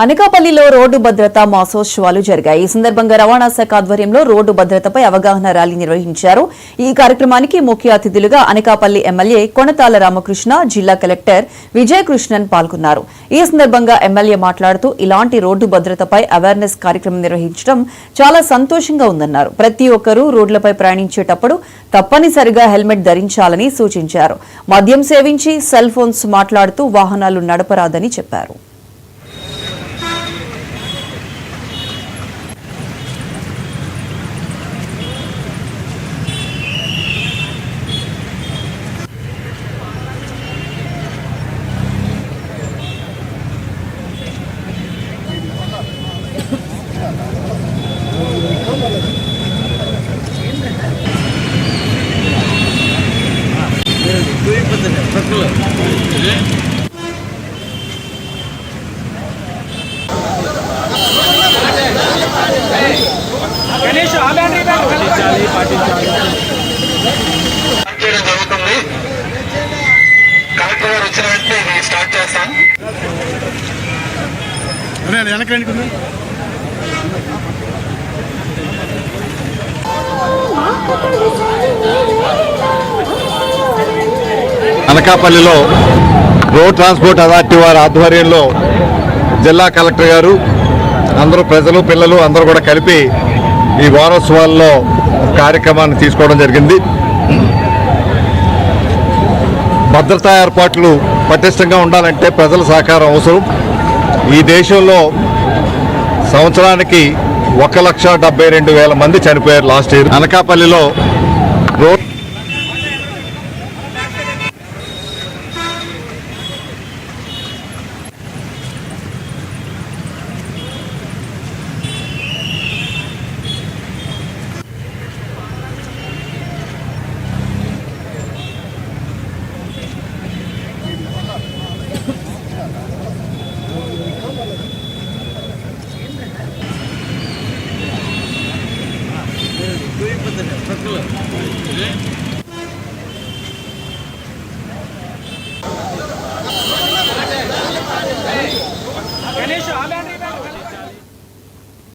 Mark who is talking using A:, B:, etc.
A: అనకాపల్లిలో రోడ్డు భద్రతా మాసోత్సవాలు జరిగాయి. ఈ సందర్భంగా రవాణా శాఖ ఆధ్వర్యంలో రోడ్డు భద్రతపై అవగాహన ర్యాలీ నిర్వహించారు. ఈ కార్యక్రమానికి ముఖ్య అతిథులుగా అనకాపల్లి ఎమ్మెల్యే కొనతాల రామకృష్ణ, జిల్లా కలెక్టర్ విజయకృష్ణన్ పాల్గొన్నారు. ఈ సందర్భంగా ఎమ్మెల్యే మాట్లాడుతూ ఇలాంటి రోడ్డు భద్రతపై అవేర్నెస్ కార్యక్రమం నిర్వహించడం చాలా సంతోషంగా ఉందన్నారు. ప్రతి ఒక్కరూ రోడ్లపై ప్రయాణించేటప్పుడు తప్పనిసరిగా హెల్మెట్ ధరించాలని సూచించారు. మద్యం సేవించి సెల్ ఫోన్స్ మాట్లాడుతూ వాహనాలు నడపరాదని చెప్పారు.
B: అనకాపల్లిలో రోడ్ ట్రాన్స్పోర్ట్ అథారిటీ వారి ఆధ్వర్యంలో జిల్లా కలెక్టర్ గారు అందరూ ప్రజలు పిల్లలు అందరూ కూడా కలిపి ఈ వారోత్సవాల్లో కార్యక్రమాన్ని తీసుకోవడం జరిగింది. భద్రతా ఏర్పాట్లు పటిష్టంగా ఉండాలంటే ప్రజల సహకారం అవసరం. ఈ దేశంలో సంవత్సరానికి 1,72,000 మంది చనిపోయారు లాస్ట్ ఇయర్. అనకాపల్లిలో